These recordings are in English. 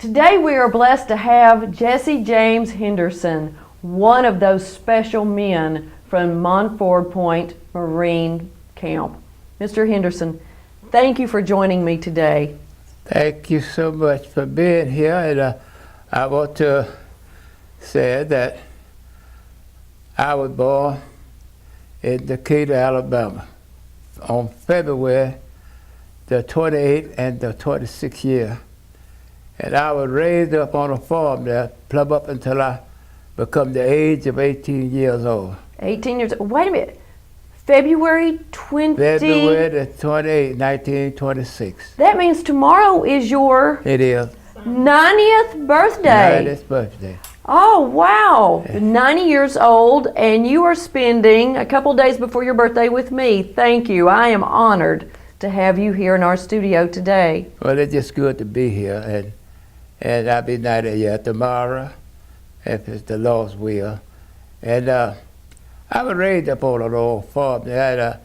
Today we are blessed to have Jessie James Henderson, one of those special men from Montford Marine Camp. Mr. Henderson, thank you for joining me today. Thank you so much for being here, and I want to say that I was born in Decatur, Alabama on February the 28th and the 26th year. And I was raised up on a farm there, plumb up until I become the age of 18 years old. 18 years old. Wait a minute. February 28th, 1926. That means tomorrow is your It is. 90th birthday. 90th birthday. Oh, wow. 90 years old, and you are spending a couple days before your birthday with me. Thank you. I am honored to have you here in our studio today. Well, it's just good to be here, and I'll be 90 years tomorrow, if it's the Lord's will. And I was raised up on an old farm. They had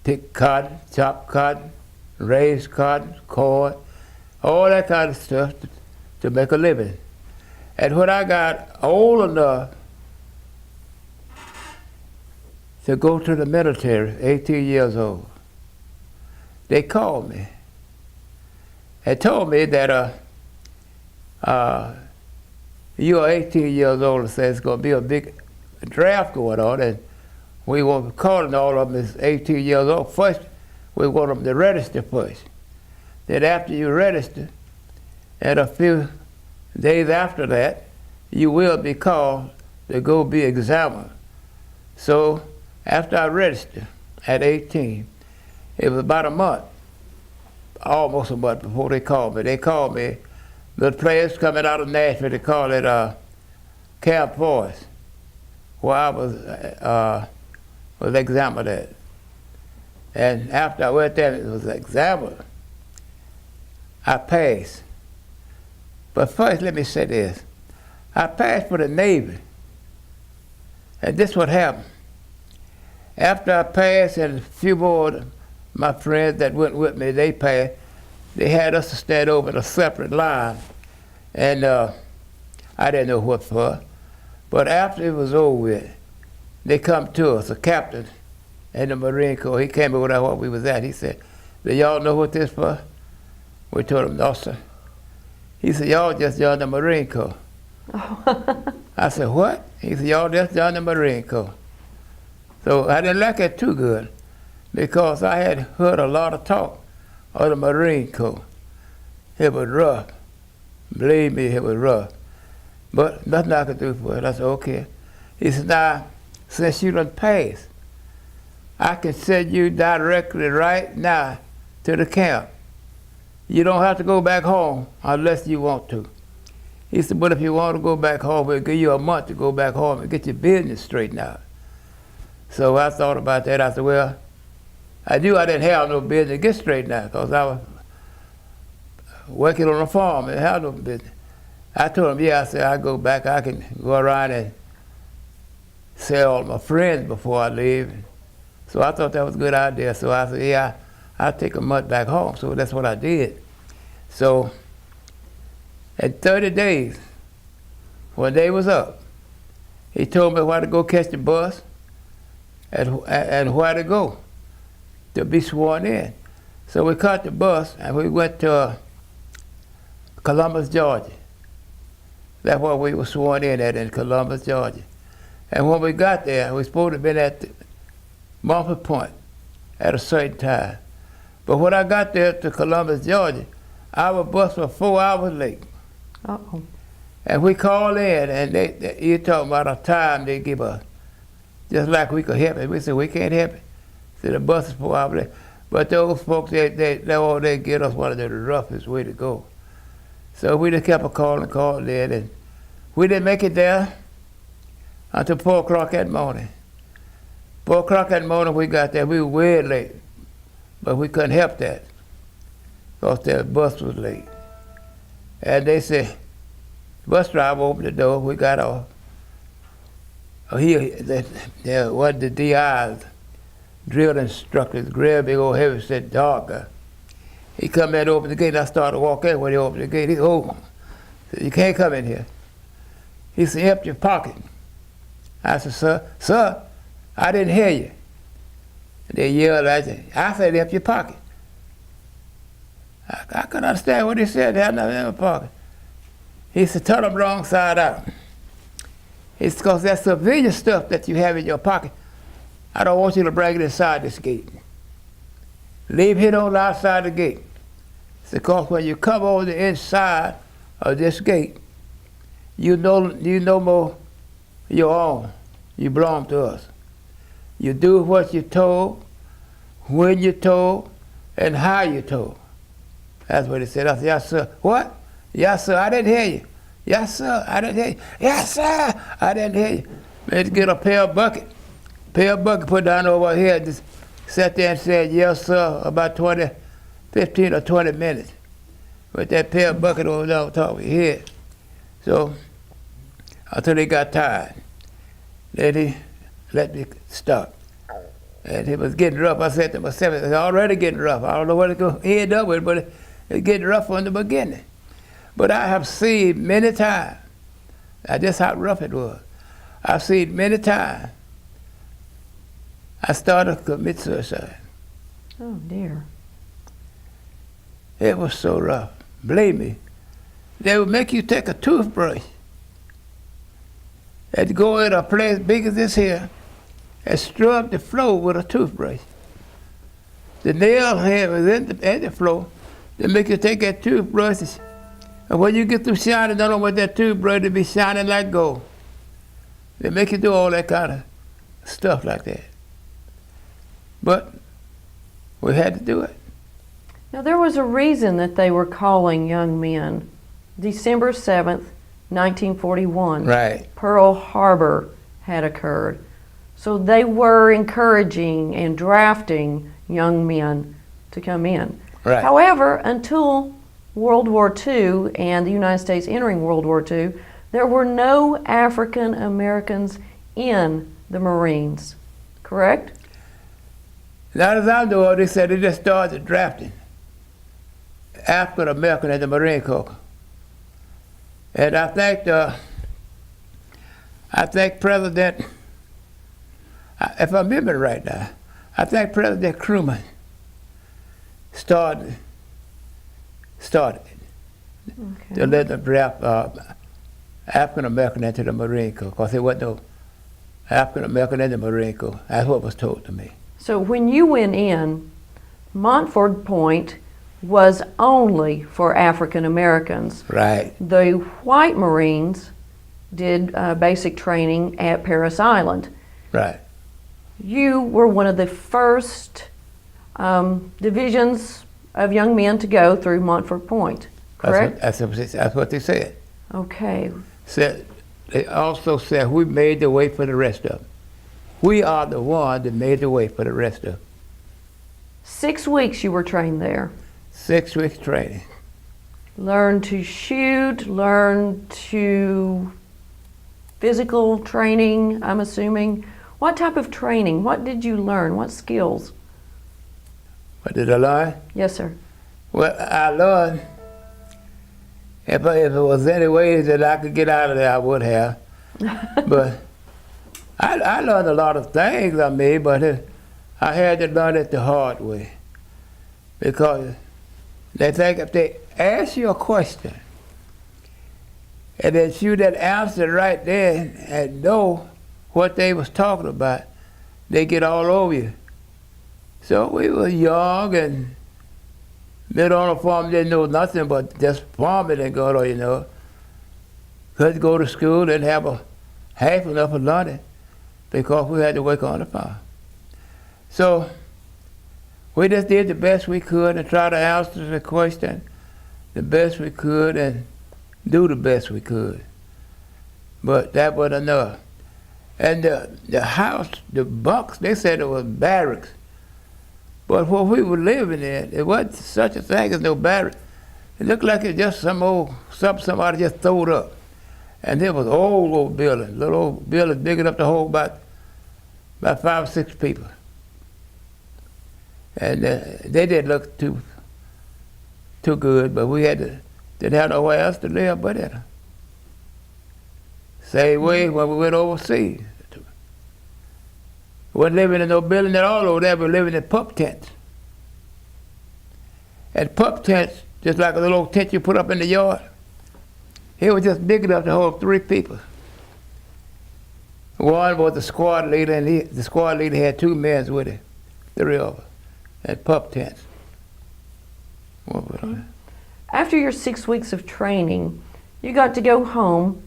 pick cotton, chop cotton, raise cotton, corn, all that kind of stuff to make a living. And when I got old enough to go to the military, 18 years old, they called me and told me that you are 18 years old and says it's going to be a big draft going on, and we were calling all of them as 18 years old. First, we want them to register first. Then after you register, and a few days after that, you will be called to go be examined. So after I registered at 18, it was about a month, almost a month before they called me. They called me, the players coming out of Nashville, they called it Camp Force, where I was examined at. And after I went there and was examined, I passed. But first, let me say this. I passed for the Navy. And this what happened. After I passed, and a few more of my friends that went with me, they passed, they had us to stand over in a separate line. And I didn't know what for. But after it was over with, they come to us, a captain in the Marine Corps. He came over there where we was at. He said, "Do y'all know what this for?" We told him, "No, sir." He said, "Y'all just joined the Marine Corps." Oh. I said, "What?" He said, "Y'all just joined the Marine Corps." So I didn't like it too good, because I had heard a lot of talk of the Marine Corps. It was rough. Believe me, it was rough. But nothing I could do for it. I said, "Okay." He said, "Now, since you done passed, I can send you directly right now to the camp. You don't have to go back home unless you want to." He said, "But if you want to go back home, we'll give you a month to go back home and get your business straightened out." So I thought about that. I said, well, I knew I didn't have no business to get straightened out, because I was working on a farm and had no business. I told him, yeah, I said, I go back, I can go around and see all my friends before I leave. So I thought that was a good idea. So I said, yeah, I'll take a month back home. So that's what I did. So in 30 days, when they was up, he told me where to go catch the bus and where to go to be sworn in. So we caught the bus and we went to Columbus, Georgia. That's where we were sworn in Columbus, Georgia. And when we got there, we were supposed to have been at Montford Point at a certain time. But when I got there to Columbus, Georgia, our bus was 4 hours late. Uh-oh. And we called in, and you talking about a time they give us, just like we could help it. We said, we can't help it. So the bus is 4 hours late. But those folks, they get us one of the roughest way to go. So we just kept calling in, and we didn't make it there until 4 o'clock that morning. 4 o'clock that morning we got there. We were way late, but we couldn't help that because the bus was late. And they said, bus driver opened the door, we got off. There was the DIs, drill instructors, great big old heavy set dark guy. He come in to open the gate, and I started to walk in when he opened the gate. He said, "Oh, you can't come in here." He said, "Empty your pocket." I said, Sir, I didn't hear you." And they yelled at me. I said, "Empty your pocket." I couldn't understand what he said. They had nothing in my pocket. He said, "Turn them wrong side out." It's because that civilian stuff that you have in your pocket, I don't want you to bring it inside this gate. Leave it on the outside the gate. It's because when you come over the inside of this gate, you no more your own. You belong to us. You do what you're told, when you're told, and how you're told. That's what he said. I said, "Yes, sir." "What?" "Yes, sir, I didn't hear you." "Yes, sir, I didn't hear you." "Yes, sir, I didn't hear you." Let's get a pail bucket. Put down over here. Just sat there and said, "Yes, sir," about 15 or 20 minutes. With that pail bucket over there on top of your head. So, until he got tired. Then he let me stop. And it was getting rough. I said to myself, "It's already getting rough. I don't know what it's going to end up with, but it's getting rough from the beginning." But I have seen many times, just how rough it was. I've seen many times I started to commit suicide. Oh, dear. It was so rough. Believe me. They would make you take a toothbrush and go in a place big as this here and scrub the floor with a toothbrush. The nail head was in the floor. They make you take that toothbrush, and when you get through shining, don't know what that toothbrush to be shining like gold. They make you do all that kind of stuff like that. But we had to do it. Now, there was a reason that they were calling young men. December 7th, 1941. Right. Pearl Harbor had occurred. So they were encouraging and drafting young men to come in. Right. However, until World War II and the United States entering World War II, there were no African Americans in the Marines, correct? Not as I know of, they said they just started drafting African American in the Marine Corps. And I think President, if I remember right now, I think President Truman started Okay. to let them draft African American into the Marine Corps, because there wasn't no African American in the Marine Corps. That's what was told to me. So when you went in, Montford Point was only for African Americans. Right. The white Marines did basic training at Parris Island. Right. You were one of the first divisions of young men to go through Montford Point, correct? That's what they said. Okay. They also said we made the way for the rest of them. We are the ones that made the way for the rest of them. 6 weeks you were trained there. 6 weeks training. Learn to shoot, learn to physical training, I'm assuming. What type of training? What did you learn? What skills? What did I learn? Yes, sir. Well, I learned, if it was any way that I could get out of there, I would have. But I learned a lot of things, but I had to learn it the hard way. Because they think if they ask you a question, and then you that answer right there and know what they was talking about, they get all over you. So we were young and been on a farm, didn't know nothing but just farming and go on, Couldn't go to school, didn't have half enough of learning because we had to work on the farm. So we just did the best we could and tried to answer the question the best we could and do the best we could. But that wasn't enough. And the house, the bunks, they said it was barracks. But what we were living in, it wasn't such a thing as no barracks. It looked like it just somebody just threw it up. And there was old buildings, little old buildings big enough to hold about 5 or 6 people. And they didn't look too too good, but we didn't have nowhere else to live but in. Same way when we went overseas. We wasn't living in no building at all over there, we were living in pup tents. And pup tents, just like a little old tent you put up in the yard, it was just big enough to hold 3 people. One was the squad leader, and the squad leader had 2 men with him, 3 of us, at pup tents. After your 6 weeks of training, you got to go home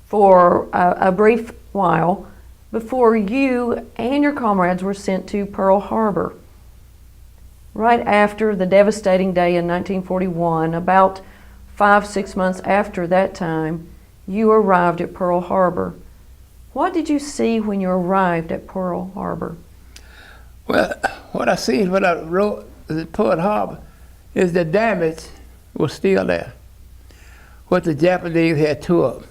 for a brief while before you and your comrades were sent to Pearl Harbor. Right after the devastating day in 1941, about 5-6 months after that time, you arrived at Pearl Harbor. What did you see when you arrived at Pearl Harbor? Well, what I seen when I wrote at Pearl Harbor is the damage was still there. What the Japanese had tore up,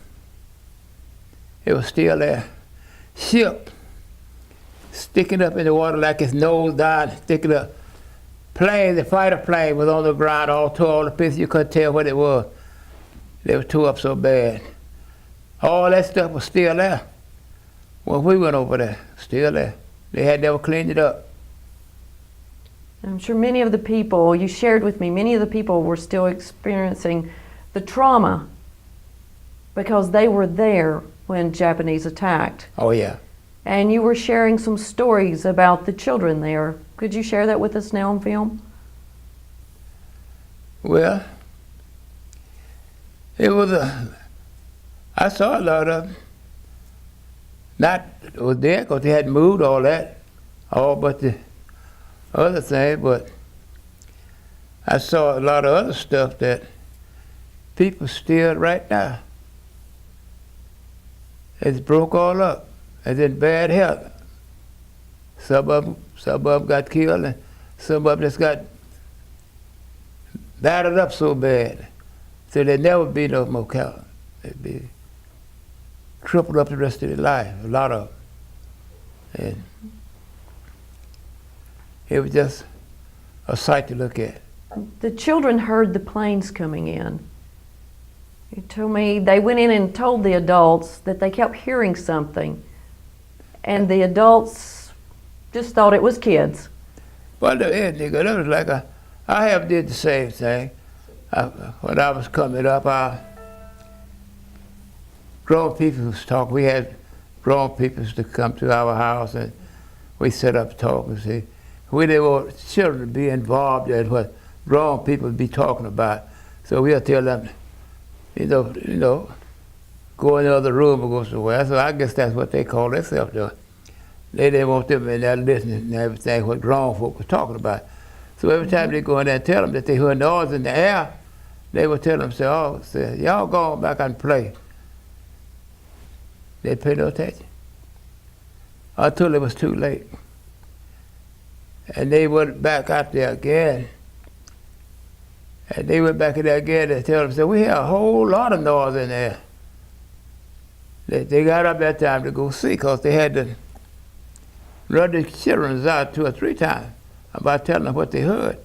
it was still there. Ship sticking up in the water like its nose down, sticking up. Plane, the fighter plane was on the ground, all tore to pieces. You couldn't tell what it was. They were tore up so bad. All that stuff was still there. When we went over there, still there. They had never cleaned it up. I'm sure many of the people, you shared with me, many of the people were still experiencing the trauma because they were there when Japanese attacked. Oh, yeah. And you were sharing some stories about the children there. Could you share that with us now on film? Well, it was I saw a lot of them. Not was there because they hadn't moved all that, all but the other thing, but I saw a lot of other stuff that people still right now. It's broke all up. It's in bad health. Some of them got killed, and some of them just got battered up so bad, so there'd never be no more count. They'd be crippled up the rest of their life, a lot of them. And it was just a sight to look at. The children heard the planes coming in. You told me they went in and told the adults that they kept hearing something, and the adults just thought it was kids. Well, that was like I have did the same thing. When I was coming up, grown people was talking. We had grown people to come to our house, and we set up talking. See, we didn't want children to be involved in what grown people would be talking about. So we'll tell them, you know, go in the other room or go somewhere. So I guess that's what they call themselves doing. They didn't want them in there listening and everything what grown folk were talking about. So every time they go in there and tell them that they heard noise in the air, they would tell them, say, y'all go on back and play. They'd pay no attention until it was too late. And they went back out there again. And they went back in there again and tell them, we hear a whole lot of noise in there. They got up that time to go see, because they had to run the children out 2 or 3 times about telling them what they heard.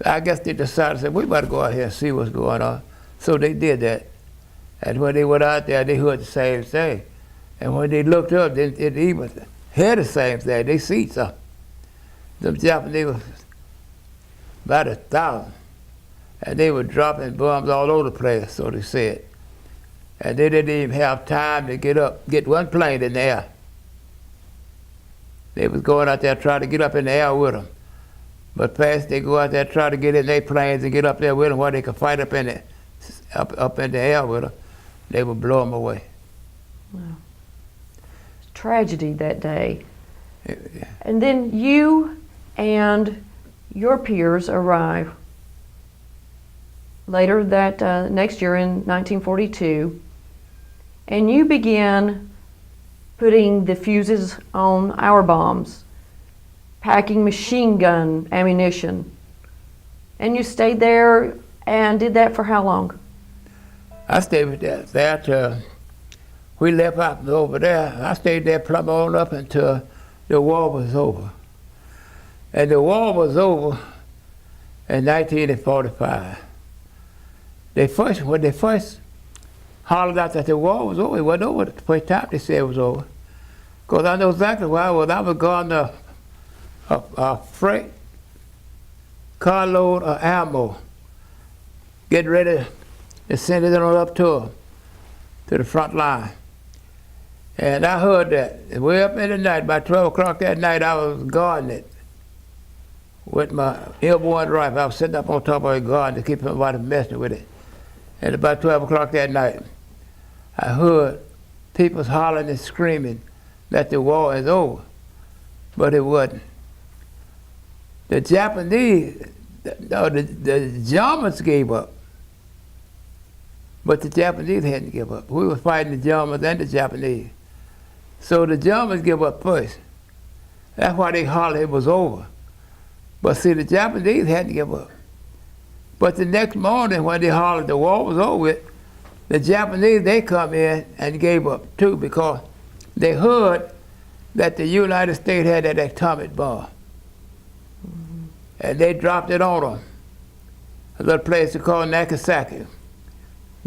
I guess they decided, we better go out here and see what's going on. So they did that. And when they went out there, they heard the same thing. And when they looked up, it even heard the same thing. They see something. The Japanese was about 1,000. And they were dropping bombs all over the place, so they said. And they didn't even have time to get one plane in the air. They was going out there trying to get up in the air with them. But fast they go out there trying to get in their planes and get up there with them where they could fight up in the air with them. They would blow them away. Wow. Tragedy that day. Yeah. And then you and your peers arrive later that next year in 1942, and you began putting the fuses on our bombs, packing machine gun ammunition. And you stayed there and did that for how long? I stayed with that till we left out over there. I stayed there plumb on up until the war was over. And the war was over, in 1945. When they first hollered out that the war was over, it wasn't over the first time they said it was over. Because I know exactly where I was. I was guarding a freight carload of ammo, getting ready to send it on up to the front line. And I heard that way up in the night, about 12 o'clock that night, I was guarding it with my airborne rifle. I was sitting up on top of it guarding to keep somebody messing with it. And about 12 o'clock that night, I heard people hollering and screaming that the war is over, but it wasn't. The Japanese, the Germans gave up, but the Japanese hadn't given up. We were fighting the Germans and the Japanese. So the Germans gave up first. That's why they hollered it was over. But see, the Japanese hadn't given up. But the next morning when they hollered the war was over, the Japanese, they come in and gave up too, because they heard that the United States had that atomic bomb. Mm-hmm. And they dropped it on them. A little place called Nagasaki.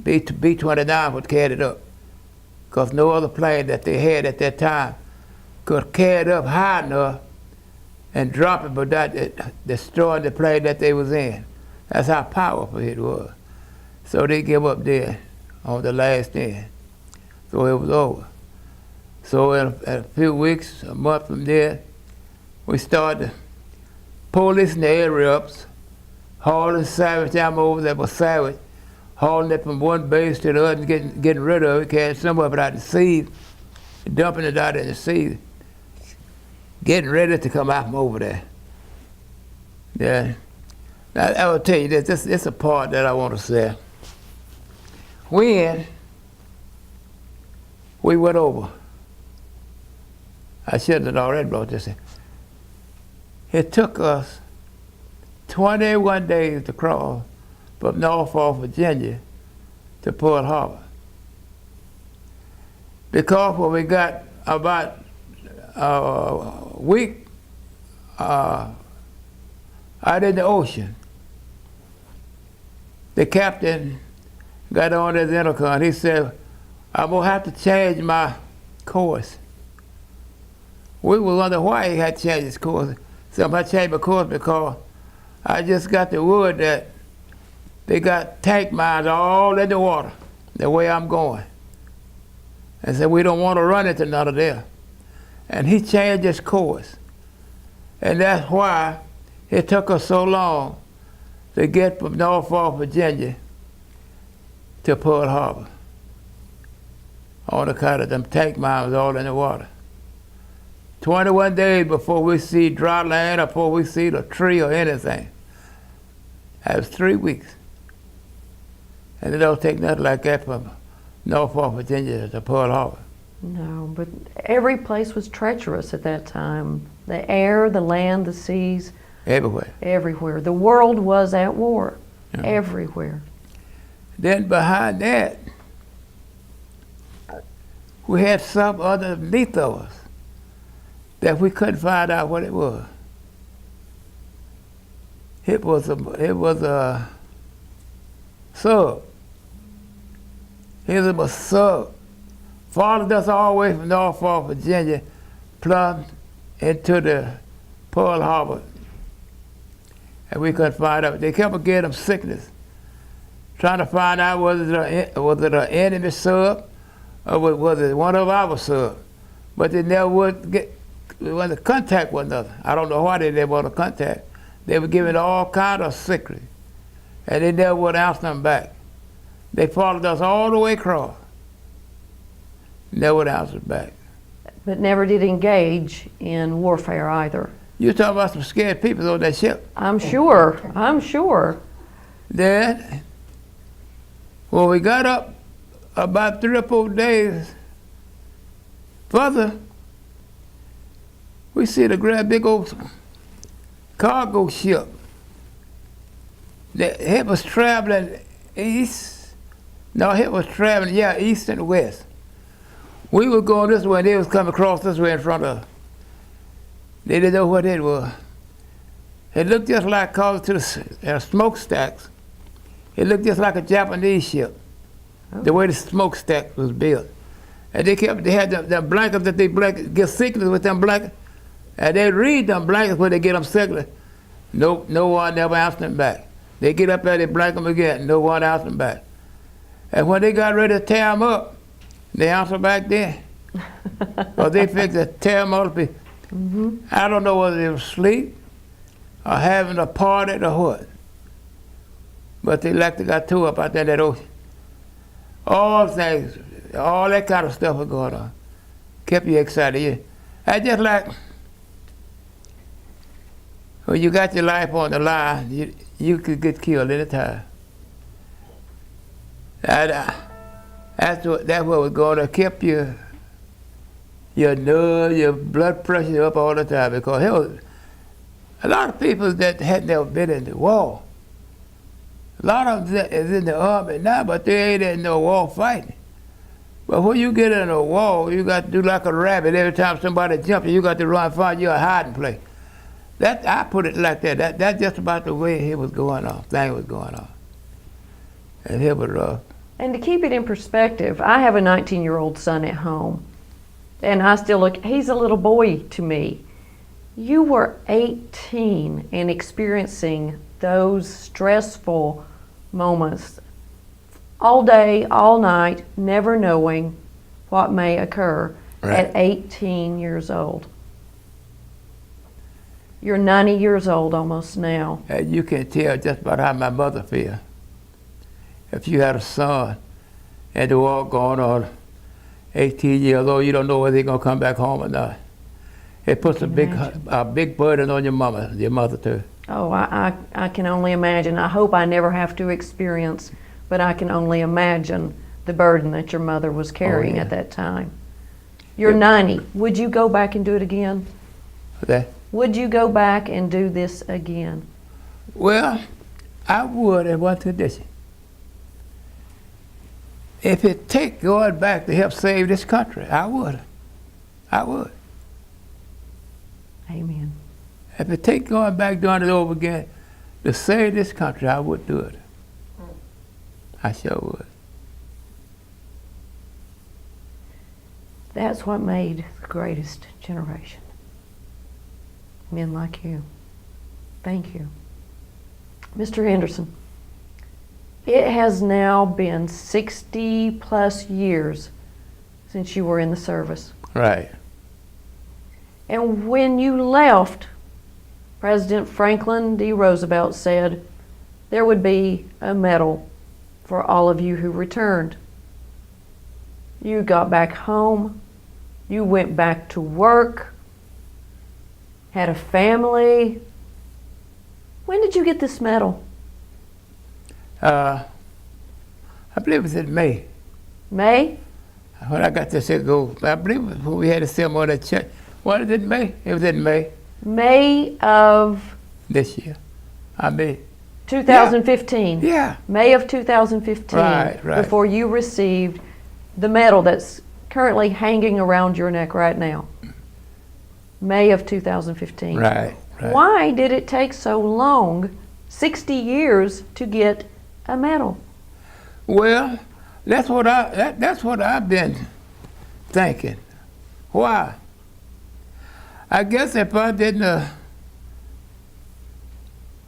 B-29 would carry it up, because no other plane that they had at that time could carry it up high enough and drop it without destroying the plane that they was in. That's how powerful it was. So they gave up there on the last end. So it was over. So in a few weeks, a month from there, we started pulling the air ups, hauling salvage ammo over that was salvage, hauling it from one base to the other and getting rid of it, carrying some of it out to sea, dumping it out in the sea, getting ready to come out from over there. Yeah. Now, I will tell you this is a part that I want to say. When we went over, I shouldn't have already brought this in. It took us 21 days to cross from Norfolk, Virginia to Port Harbor. Because when we got about a week out in the ocean, the captain got on his intercom. He said, I'm going to have to change my course. We were wondering why he had to change his course. So I changed my course because I just got the word that they got tank mines all in the water, the way I'm going. And said, we don't want to run into none of there. And he changed his course. And that's why it took us so long to get from Norfolk, Virginia to Pearl Harbor on account of them tank mines all in the water. 21 days before we see dry land or before we see the tree or anything. That was 3 weeks. And it don't take nothing like that from Norfolk, Virginia to Pearl Harbor. No, but every place was treacherous at that time. The air, the land, the seas. Everywhere. Everywhere. The world was at war. Yeah. Everywhere. Then behind that, we had something underneath of us that we couldn't find out what it was. It was a sub. It was a sub. Followed us all the way from Norfolk, Virginia, plumb into the Pearl Harbor. And we couldn't find out. They kept getting them sickness, trying to find out was it an enemy sub or was it one of our subs. But they never would want to contact one another. I don't know why they didn't want to contact. They were giving all kind of secrets, and they never would answer them back. They followed us all the way across. Never would answer back. But never did engage in warfare either. You're talking about some scared people on that ship. I'm sure. I'm sure. Then, when we got up about 3 or 4 days further, we see the great big old cargo ship. It was traveling east. No, it was traveling, east and west. We were going this way, and they was coming across this way in front of us. They didn't know what it was. It looked just like, called to the smokestacks. It looked just like a Japanese ship, the way the smokestack was built. And they had them blankets that they get sickness with them blankets. And they read them blankets when they get them sickness. No one never answered them back. They get up there, they blank them again. No one answered them back. And when they got ready to tear them up, they answered back then. Or they fixed to tear them up. I don't know whether they were asleep or having a party or what. But they like to got tore up out there in that ocean. All things, all that kind of stuff was going on. Kept you excited. I just like, when you got your life on the line, you could get killed any time. That's what was going on. Kept your nerve, your blood pressure up all the time, because there was a lot of people that had never been in the war. A lot of them is in the army now, but they ain't in no war fighting. But when you get in a war, you got to do like a rabbit. Every time somebody jumps you, you got to run and find you a hiding place. I put it like that. That's just about the way it was going on. Thing was going on. And it was rough. And to keep it in perspective, I have a 19-year-old son at home. And I still look, he's a little boy to me. You were 18 and experiencing those stressful moments all day, all night, never knowing what may occur at 18 years old. You're 90 years old almost now. And you can tell just about how my mother feels. If you had a son and the war going on, 18 years old, you don't know whether he's going to come back home or not. It puts a big burden on your mother too. Oh, I can only imagine. I hope I never have to experience, but I can only imagine the burden that your mother was carrying at that time. You're 90. Would you go back and do it again? That? Would you go back and do this again? Well, I would in one condition. If it take going back to help save this country, I would. I would. Amen. If it take going back doing it over again to save this country, I would do it. I sure would. That's what made the greatest generation. Men like you. Thank you. Mr. Henderson, it has now been 60 plus years since you were in the service. Right. And when you left, President Franklin D. Roosevelt said there would be a medal for all of you who returned. You got back home, you went back to work, had a family. When did you get this medal? I believe it was in May. May? When I got this, I believe it was when we had a ceremony at church. Was it in May? It was in May. May of? This year. 2015. Yeah. May of 2015. Right. Before you received the medal that's currently hanging around your neck right now. May of 2015. Right. Why did it take so long, 60 years, to get a medal? Well, that's what I've been thinking. Why? I guess if I didn't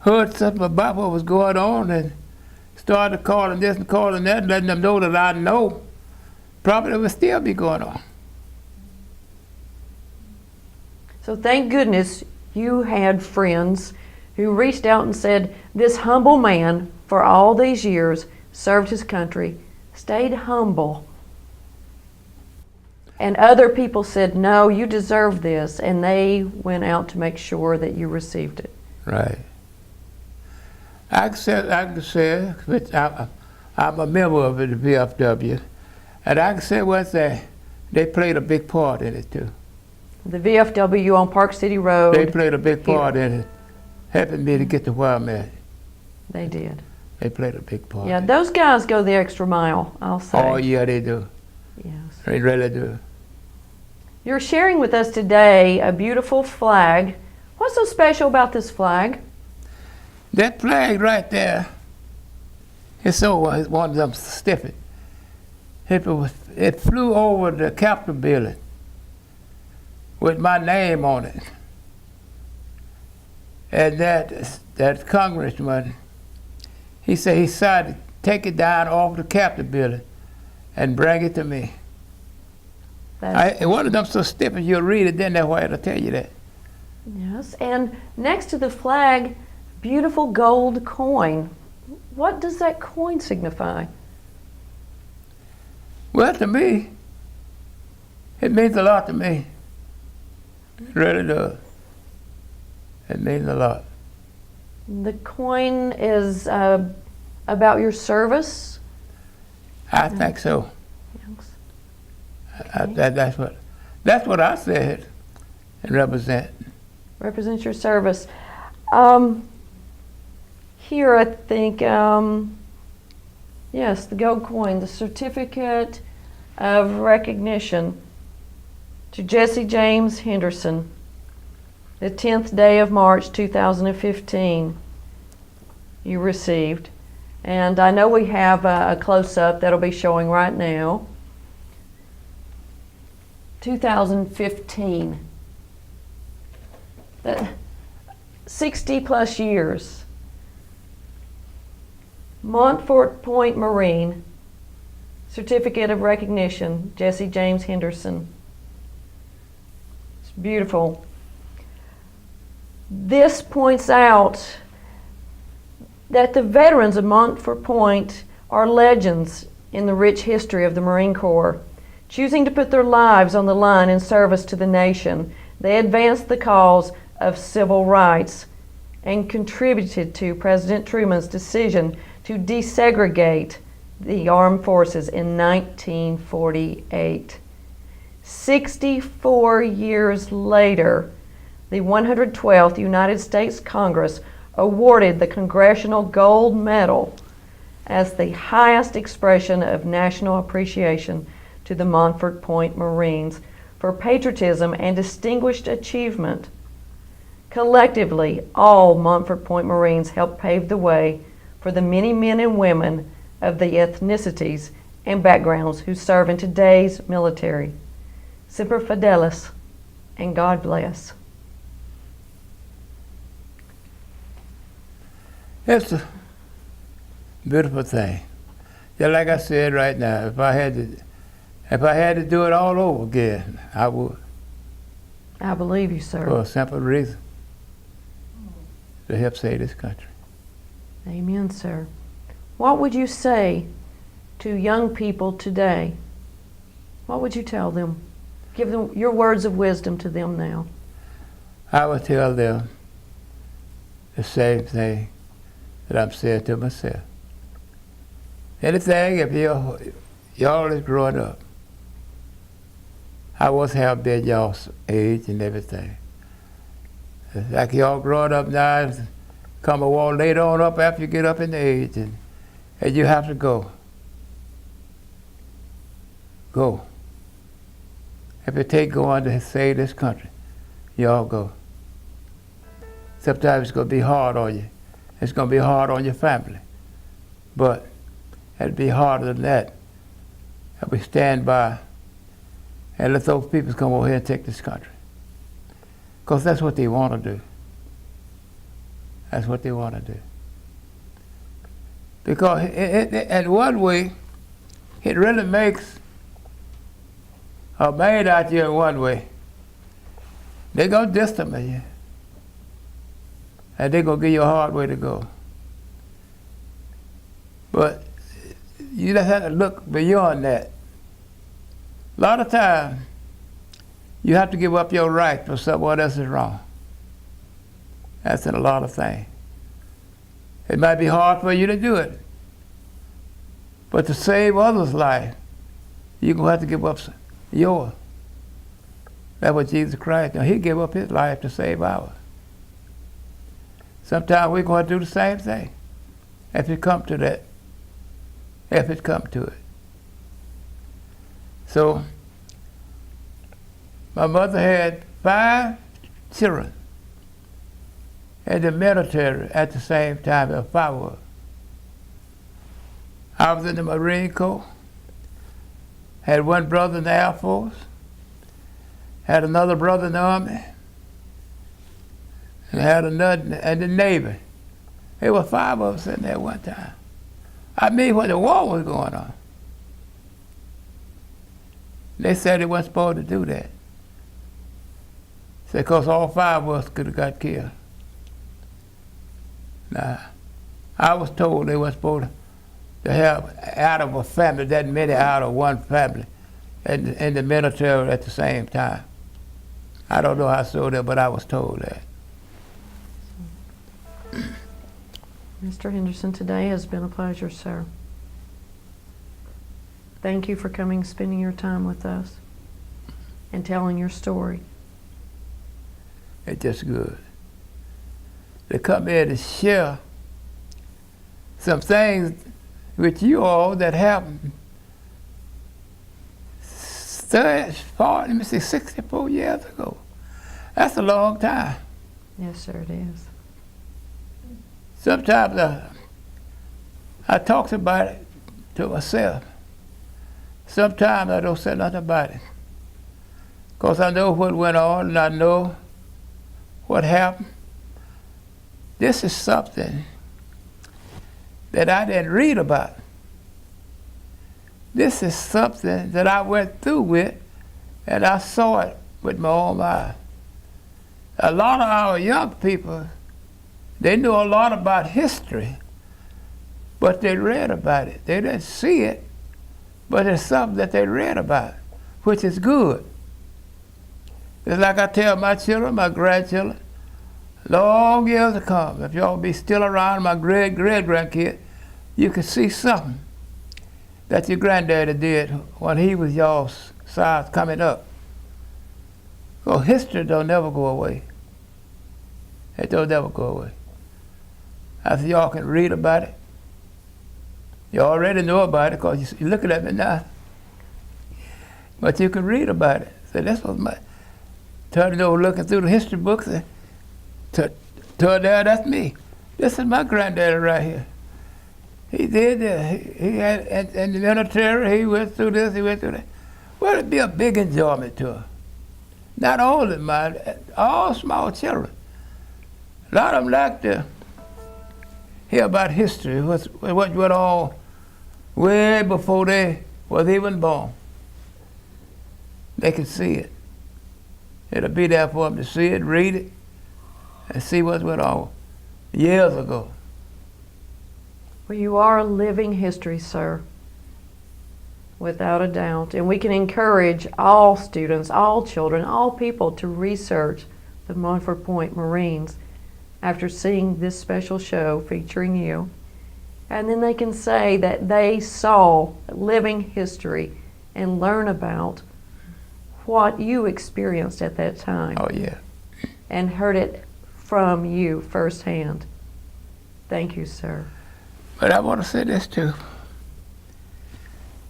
heard something about what was going on and started calling this and calling that, letting them know that I know, probably it would still be going on. So thank goodness you had friends who reached out and said, this humble man for all these years served his country, stayed humble. And other people said, no, you deserve this. And they went out to make sure that you received it. Right. I can say, I'm a member of the VFW, and I can say one thing, they played a big part in it too. The VFW on Park City Road. They played a big part in it, helping me to get to where I'm at. They did. They played a big part. Yeah, those guys go the extra mile, I'll say. Oh yeah, they do. Yes. They really do. You're sharing with us today a beautiful flag. What's so special about this flag? That flag right there, it's so one of them stiff it. It flew over the Capitol building with my name on it. And that congressman, he said he decided to take it down off the Capitol building and bring it to me. One of them so stiff as you'll read it, then that's why it'll tell you that. Yes, and next to the flag, beautiful gold coin. What does that coin signify? Well, to me, it means a lot to me. It really does. It means a lot. The coin is about your service? I think so. Yes. That's what I said and represent. Represents your service. Here, I think, yes, the gold coin, the certificate of recognition to Jessie James Henderson, the 10th day of March 2015, you received. And I know we have a close-up that'll be showing right now. 2015. 60 plus years. Montford Marine, certificate of recognition, Jessie James Henderson. It's beautiful. This points out that the veterans of Montford Point are legends in the rich history of the Marine Corps. Choosing to put their lives on the line in service to the nation, they advanced the cause of civil rights and contributed to President Truman's decision to desegregate the armed forces in 1948. 64 years later, the 112th United States Congress awarded the Congressional Gold Medal as the highest expression of national appreciation to the Montford Point Marines for patriotism and distinguished achievement. Collectively, all Montford Point Marines helped pave the way for the many men and women of the ethnicities and backgrounds who serve in today's military. Semper Fidelis, and God bless. It's a beautiful thing. Just like I said right now, if I had to do it all over again, I would. I believe you, sir. For a simple reason. To help save this country. Amen, sir. What would you say to young people today? What would you tell them? Give them your words of wisdom to them now. I would tell them the same thing that I'm saying to myself. Anything, if y'all is growing up, I was have been y'all's age and everything. It's like y'all growing up now, come a while later on up after you get up in the age, and you have to go. Go. If it take going to save this country, y'all go. Sometimes it's going to be hard on you. It's going to be hard on your family. But it'll be harder than that. If we stand by and let those people come over here and take this country. Because that's what they want to do. That's what they want to do. Because in one way, it really makes a man out here in one way. They're going to distance you. And they're going to give you a hard way to go. But you just have to look beyond that. A lot of times, you have to give up your right for someone else is wrong. That's in a lot of things. It might be hard for you to do it. But to save others' life, you're going to have to give up yours. That's what Jesus Christ did. He gave up his life to save ours. Sometimes we're going to do the same thing. If it come to that. If it come to it. So, my mother had 5 children. in the military at the same time as 5 of us. I was in the Marine Corps, had one brother in the Air Force, had another brother in the Army, and had another in the Navy. There were 5 of us in there one time. I mean, when the war was going on. They said they weren't supposed to do that. Said because all 5 of us could have got killed. Now, I was told they weren't supposed to have out of a family, that many out of one family in the military at the same time. I don't know how so that, but I was told that. Mr. Henderson, today has been a pleasure, sir. Thank you for coming, spending your time with us, and telling your story. It's just good. They come here to share some things with you all that happened 64 years ago. That's a long time. Yes, sir, it is. Sometimes I talk about it to myself. Sometimes I don't say nothing about it. Because I know what went on and I know what happened. This is something that I didn't read about. This is something that I went through with and I saw it with my own eyes. A lot of our young people, they knew a lot about history, but they read about it. They didn't see it, but it's something that they read about, which is good. It's like I tell my children, my grandchildren, long years to come, if y'all be still around, my great-grandkid, you can see something that your granddaddy did when he was y'all's size coming up. So history don't never go away. It don't never go away. I said, y'all can read about it. You already know about it because you're looking at me now. But you can read about it. So this was my, turning over, looking through the history books, and to there, that's me. This is my granddaddy right here. He did this. He had, in the military, he went through this, he went through that. Well, it'd be a big enjoyment to her. Not only mine, all small children. A lot of them like to hear about history, what went on way before they was even born. They can see it. It'll be there for them to see it, read it, and see what went on years ago. Well, you are a living history, sir, without a doubt. And we can encourage all students, all children, all people to research the Montford Point Marines after seeing this special show featuring you. And then they can say that they saw living history and learn about what you experienced at that time. Oh, yeah. And heard it from you firsthand. Thank you, sir. But I want to say this too.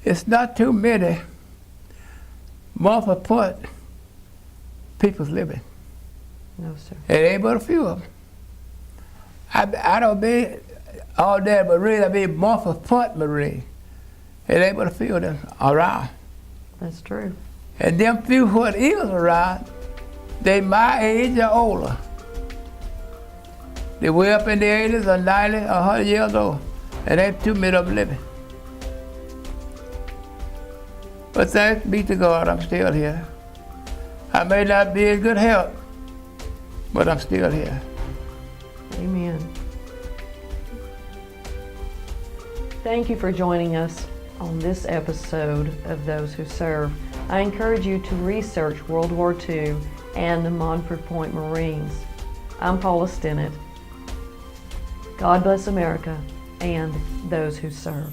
It's not too many Montford Point people's living. No, sir. It ain't but a few of them. I don't mean all day Marine, I mean Montford Point Marine. It ain't but a few of them around. That's true. And them few what is around, they my age or older. They way up in the 80s or 90 or 100 years old. And ain't too many of them living. But thanks be to God, I'm still here. I may not be in good health, but I'm still here. Amen. Thank you for joining us on this episode of Those Who Serve. I encourage you to research World War II and the Montford Point Marines. I'm Paula Stinnett. God bless America and those who serve.